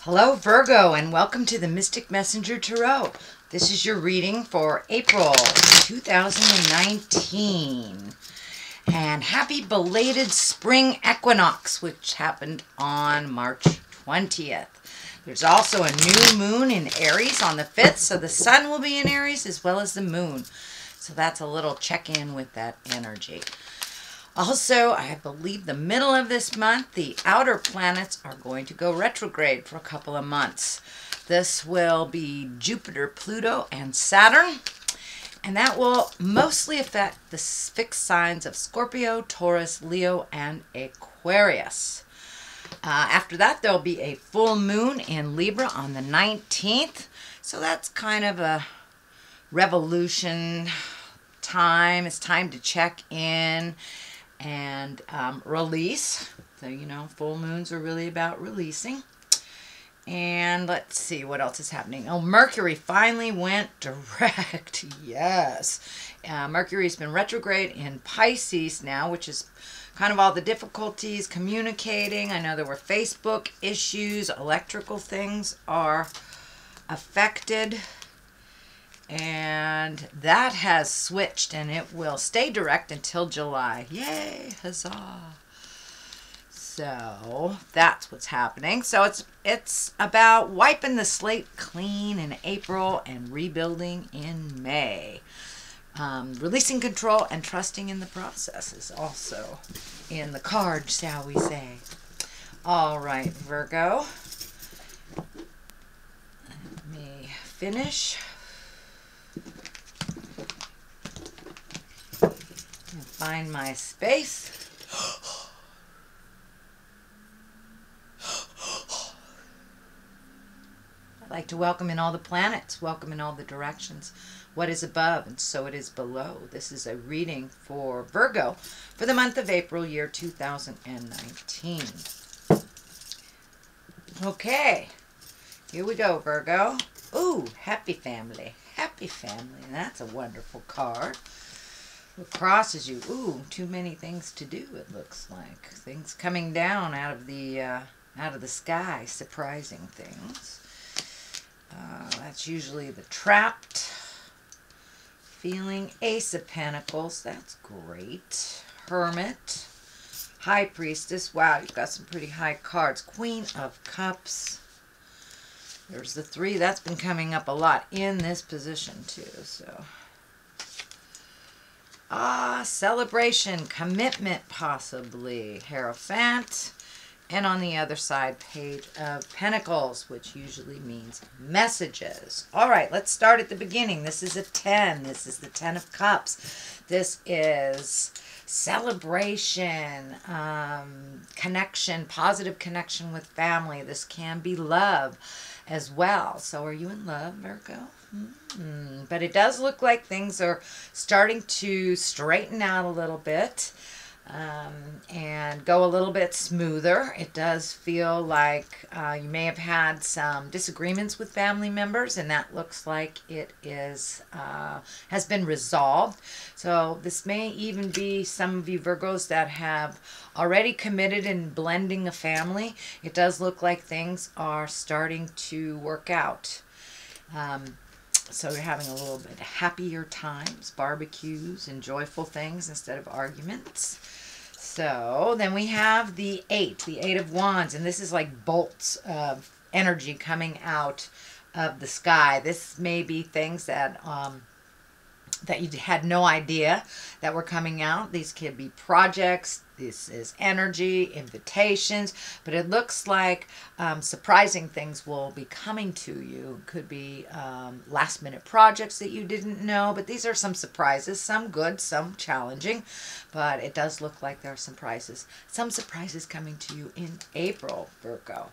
Hello Virgo, and welcome to the Mystic Messenger Tarot. This is your reading for April 2019. And happy belated spring equinox, which happened on March 20th. There's also a new moon in Aries on the 5th, so the sun will be in Aries as well as the moon. So that's a little check-in with that energy. Also, I believe the middle of this month, the outer planets are going to go retrograde for a couple of months. This will be Jupiter, Pluto, and Saturn. And that will mostly affect the fixed signs of Scorpio, Taurus, Leo, and Aquarius. After that, there'll be a full moon in Libra on the 19th. So that's kind of a revolution time. It's time to check in and release. So, you know, full moons are really about releasing. And let's see what else is happening. Oh, Mercury finally went direct. Yes. Mercury's been retrograde in Pisces now, which is kind of all the difficulties communicating. I know there were Facebook issues. Electrical things are affected. And that has switched, and it will stay direct until July. Yay, huzzah. So that's what's happening. So it's about wiping the slate clean in April and rebuilding in May. Releasing control and trusting in the process is also in the card, shall we say. All right, Virgo. Let me finish. Find my space. I'd like to welcome in all the planets, welcome in all the directions. What is above and so it is below. This is a reading for Virgo for the month of April, year 2019. Okay, here we go, Virgo. Ooh, happy family. Happy family. That's a wonderful card. What crosses you? Ooh, too many things to do, it looks like. Things coming down out of the sky, surprising things. That's usually the trapped feeling. Ace of Pentacles, that's great. Hermit, High Priestess. Wow, you've got some pretty high cards. Queen of Cups. There's the 3. That's been coming up a lot in this position too, so. Celebration, commitment possibly, Hierophant, and on the other side, Page of Pentacles, which usually means messages. All right, let's start at the beginning. This is a 10. This is the 10 of Cups. This is celebration, connection, positive connection with family. This can be love as well. So are you in love, Virgo? But it does look like things are starting to straighten out a little bit and go a little bit smoother. It does feel like you may have had some disagreements with family members, and that looks like it is has been resolved. So this may even be some of you Virgos that have already committed in blending a family. It does look like things are starting to work out. So you're having a little bit happier times, barbecues and joyful things instead of arguments. So then we have the 8 of Wands, and this is like bolts of energy coming out of the sky. This may be things that that you had no idea that were coming out. These could be projects. This is energy, invitations, but it looks like surprising things will be coming to you. Could be last minute projects that you didn't know, but these are some surprises, some good, some challenging, but it does look like there are some surprises coming to you in April, Virgo.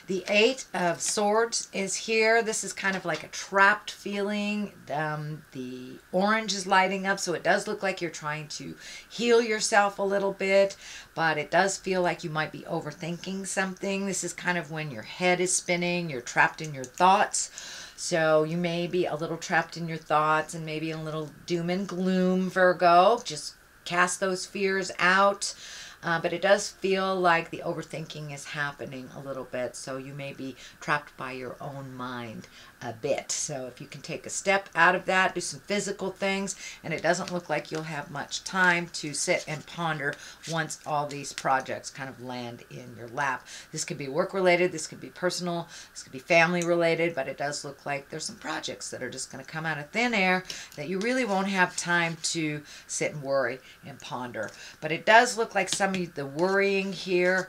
The 8 of Swords is here. This is kind of like a trapped feeling. The orange is lighting up, so it does look like you're trying to heal yourself a little bit, but it does feel like you might be overthinking something. This is kind of when your head is spinning, you're trapped in your thoughts. So you may be a little trapped in your thoughts and maybe a little doom and gloom, Virgo. Just cast those fears out. But it does feel like the overthinking is happening a little bit, so you may be trapped by your own mind a bit. So if you can take a step out of that, do some physical things, and it doesn't look like you'll have much time to sit and ponder once all these projects kind of land in your lap. This could be work related, this could be personal, this could be family related, but it does look like there's some projects that are just going to come out of thin air that you really won't have time to sit and worry and ponder. But it does look like some of the worrying here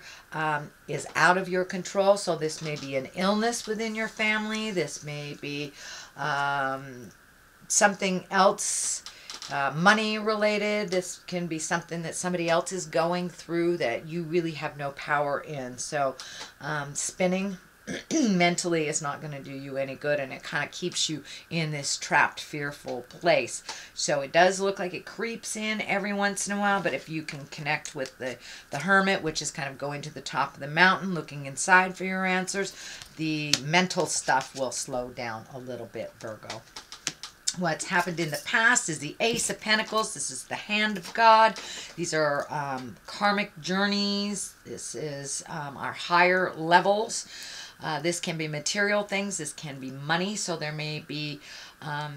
is out of your control. So this may be an illness within your family. This may be something else, money related. This can be something that somebody else is going through that you really have no power in. So spinning mentally is not going to do you any good, and it kind of keeps you in this trapped, fearful place. So it does look like it creeps in every once in a while, but if you can connect with the hermit, which is kind of going to the top of the mountain, looking inside for your answers, the mental stuff will slow down a little bit, Virgo. What's happened in the past is the Ace of Pentacles. This is the hand of God. These are karmic journeys. This is our higher levels. This can be material things. This can be money. So there may be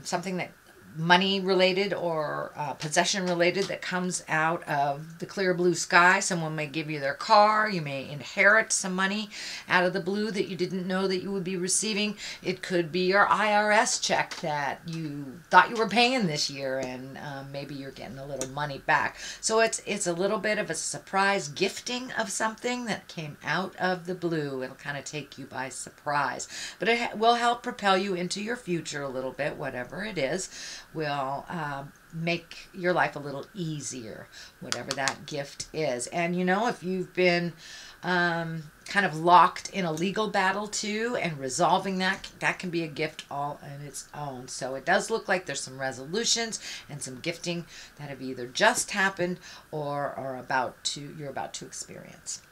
something that money related or possession related that comes out of the clear blue sky. Someone may give you their car. You may inherit some money out of the blue that you didn't know that you would be receiving. It could be your IRS check that you thought you were paying this year, and maybe you're getting a little money back. So it's a little bit of a surprise gifting of something that came out of the blue. It'll kind of take you by surprise, but it will help propel you into your future a little bit. Whatever it is will make your life a little easier, whatever that gift is. And you know, if you've been kind of locked in a legal battle too, and resolving that can be a gift all on its own. So it does look like there's some resolutions and some gifting that have either just happened or are you're about to experience.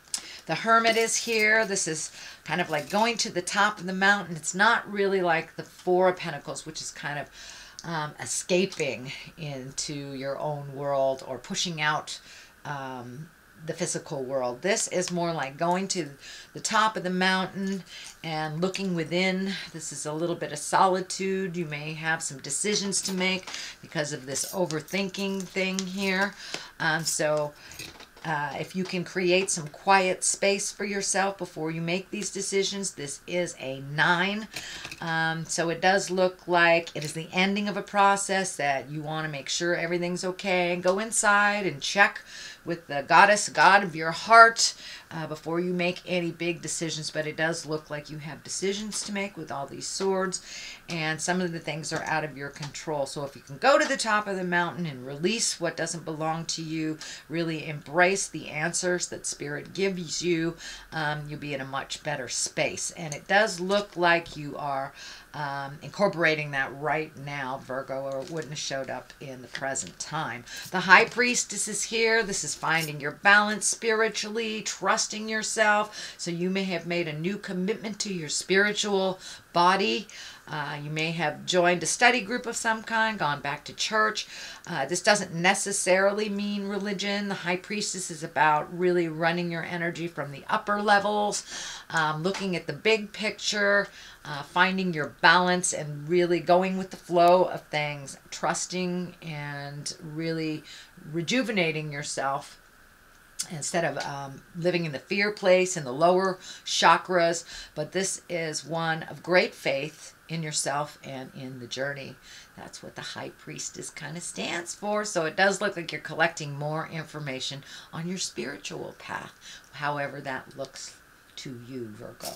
The Hermit is here. This is kind of like going to the top of the mountain. It's not really like the Four of Pentacles, which is kind of escaping into your own world or pushing out the physical world. This is more like going to the top of the mountain and looking within. This is a little bit of solitude. You may have some decisions to make because of this overthinking thing here. If you can create some quiet space for yourself before you make these decisions, this is a 9. So it does look like it is the ending of a process that you want to make sure everything's okay. Go inside and check with the goddess, God of your heart, before you make any big decisions. But it does look like you have decisions to make with all these swords, and some of the things are out of your control. So if you can go to the top of the mountain and release what doesn't belong to you, really embrace the answers that Spirit gives you, you'll be in a much better space. And it does look like you are incorporating that right now, Virgo, or it wouldn't have showed up in the present time. The High Priestess is here. This is finding your balance spiritually, trusting yourself. So you may have made a new commitment to your spiritual body. You may have joined a study group of some kind, gone back to church. This doesn't necessarily mean religion. The High Priestess is about really running your energy from the upper levels, looking at the big picture, finding your balance and really going with the flow of things, trusting and really rejuvenating yourself instead of living in the fear place in the lower chakras. But this is one of great faith in yourself and in the journey. That's what the High Priestess kind of stands for. So it does look like you're collecting more information on your spiritual path, however that looks to you, Virgo.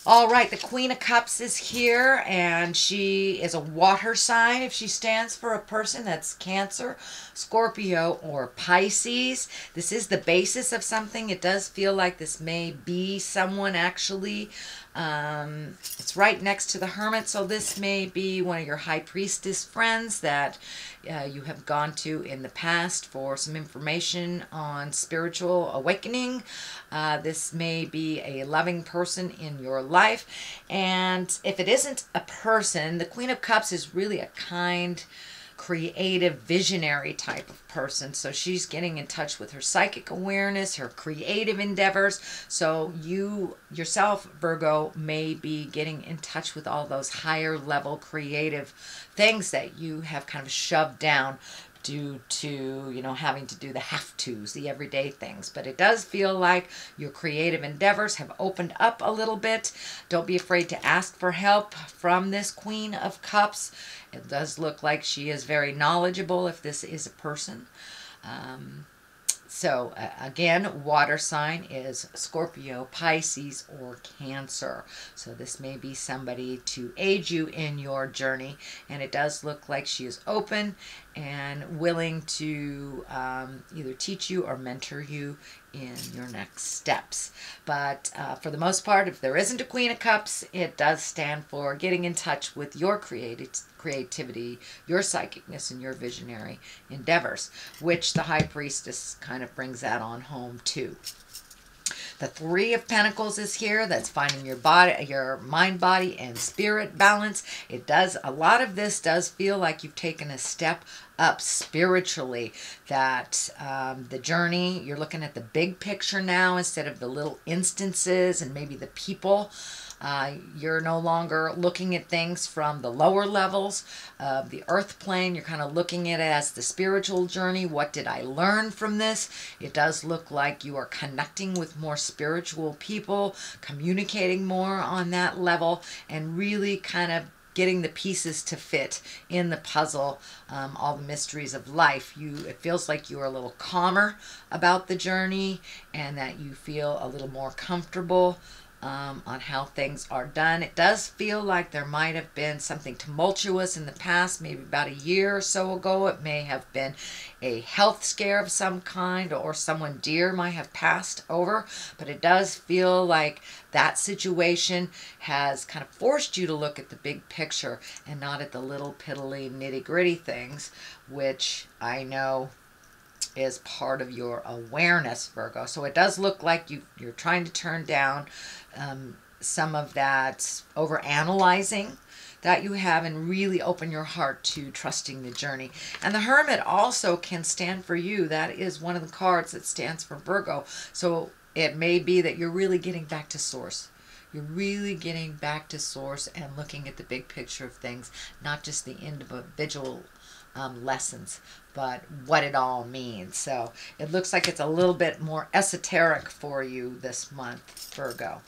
All right, the Queen of Cups is here, and she is a water sign. If she stands for a person, that's Cancer, Scorpio, or Pisces. This is the basis of something. It does feel like this may be someone actually. It's right next to the Hermit, so this may be one of your High Priestess friends that you have gone to in the past for some information on spiritual awakening. This may be a loving person in your life. And if it isn't a person, the Queen of Cups is really a kind creative, visionary type of person. So she's getting in touch with her psychic awareness, her creative endeavors. So you yourself, Virgo, may be getting in touch with all those higher level creative things that you have kind of shoved down due to, you know, having to do the have-tos, the everyday things. But it does feel like your creative endeavors have opened up a little bit. Don't be afraid to ask for help from this Queen of Cups. It does look like she is very knowledgeable if this is a person. So again, water sign is Scorpio, Pisces, or Cancer. So this may be somebody to aid you in your journey. And it does look like she is open and willing to either teach you or mentor you in your next steps. But for the most part, if there isn't a Queen of Cups, it does stand for getting in touch with your creativity, your psychicness, and your visionary endeavors, which the High Priestess kind of brings that on home too. The Three of Pentacles is here. That's finding your body, your mind, body, and spirit balance. It does, a lot of this does feel like you've taken a step up spiritually. That the journey, you're looking at the big picture now instead of the little instances and maybe the people. You're no longer looking at things from the lower levels of the earth plane. You're kind of looking at it as the spiritual journey. What did I learn from this? It does look like you are connecting with more spiritual people, communicating more on that level, and really kind of getting the pieces to fit in the puzzle, all the mysteries of life. It feels like you are a little calmer about the journey and that you feel a little more comfortable on how things are done. It does feel like there might have been something tumultuous in the past, maybe about a year or so ago. It may have been a health scare of some kind, or someone dear might have passed over, but it does feel like that situation has kind of forced you to look at the big picture and not at the little piddly nitty-gritty things, which I know is part of your awareness, Virgo. So it does look like you're trying to turn down some of that over-analyzing that you have and really open your heart to trusting the journey. And the Hermit also can stand for you. That is one of the cards that stands for Virgo. So it may be that you're really getting back to source. You're really getting back to source and looking at the big picture of things, not just the individual lessons, but what it all means. So it looks like it's a little bit more esoteric for you this month, Virgo.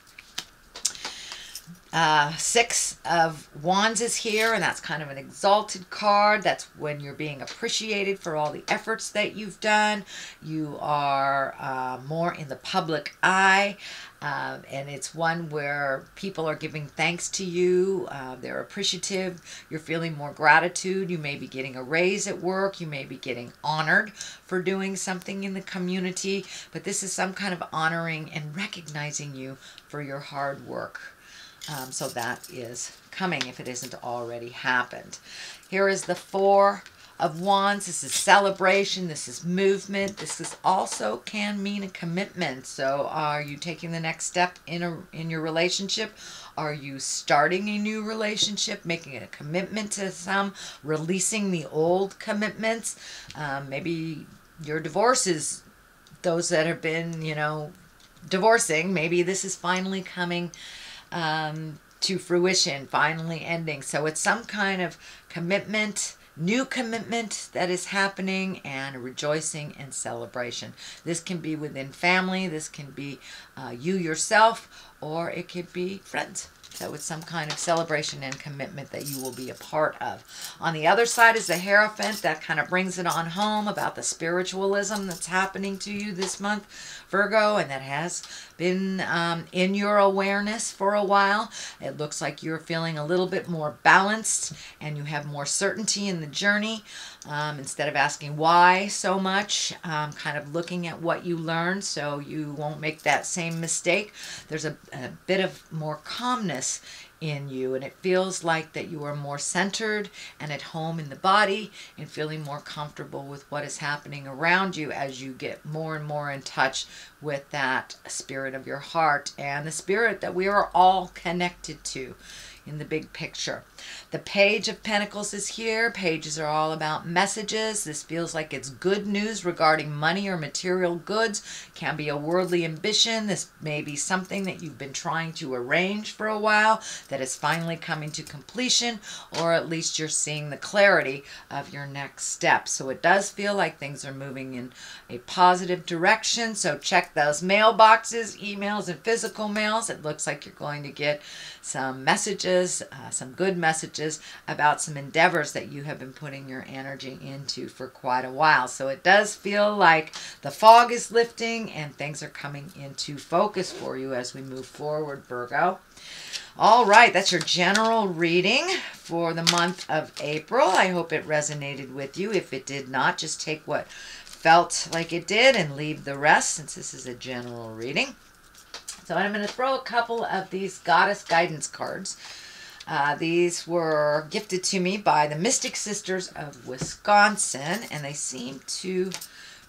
Six of Wands is here, and that's kind of an exalted card. That's when you're being appreciated for all the efforts that you've done. You are more in the public eye, and it's one where people are giving thanks to you. They're appreciative. You're feeling more gratitude. You may be getting a raise at work. You may be getting honored for doing something in the community, but this is some kind of honoring and recognizing you for your hard work. So that is coming if it isn't already happened. Here is the Four of Wands. This is celebration. This is movement. This is also can mean a commitment. So are you taking the next step in your relationship? Are you starting a new relationship, making a commitment to some, releasing the old commitments? Maybe your divorce is those that have been, you know, divorcing. Maybe this is finally coming to fruition, finally ending. So it's some kind of commitment, new commitment that is happening, and rejoicing and celebration. This can be within family, this can be you yourself, or it could be friends. So it's some kind of celebration and commitment that you will be a part of. On the other side is the Hierophant. That kind of brings it on home about the spiritualism that's happening to you this month, Virgo, and that has been in your awareness for a while. It looks like you're feeling a little bit more balanced and you have more certainty in the journey. Instead of asking why so much, kind of looking at what you learned so you won't make that same mistake. There's a bit of more calmness in you, and it feels like that you are more centered and at home in the body and feeling more comfortable with what is happening around you as you get more and more in touch with that spirit of your heart and the spirit that we are all connected to. in the big picture. The Page of Pentacles is here. Pages are all about messages. This feels like it's good news regarding money or material goods. Can be a worldly ambition. This may be something that you've been trying to arrange for a while that is finally coming to completion, or at least you're seeing the clarity of your next step. So it does feel like things are moving in a positive direction. So check those mailboxes, emails, and physical mails. It looks like you're going to get some messages, some good messages about some endeavors that you have been putting your energy into for quite a while. So it does feel like the fog is lifting and things are coming into focus for you as we move forward, Virgo. All right, that's your general reading for the month of April. I hope it resonated with you. If it did not, just take what felt like it did and leave the rest, since this is a general reading. So I'm going to throw a couple of these Goddess Guidance cards. These were gifted to me by the Mystic Sisters of Wisconsin, and they seem to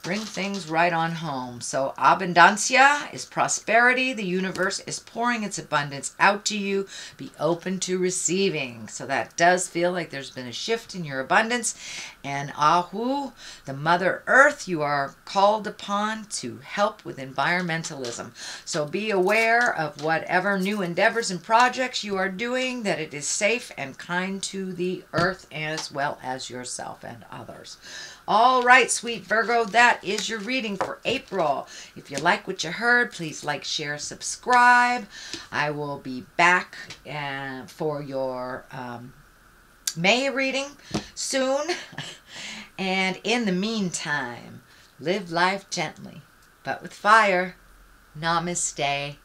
bring things right on home. So abundancia is prosperity. The universe is pouring its abundance out to you. Be open to receiving. So that does feel like there's been a shift in your abundance. And Ahu, the Mother Earth, you are called upon to help with environmentalism. So be aware of whatever new endeavors and projects you are doing, that it is safe and kind to the earth as well as yourself and others. All right, sweet Virgo, that is your reading for April. If you like what you heard, please like, share, subscribe. I will be back for your May reading soon. And in the meantime, live life gently, but with fire. Namaste.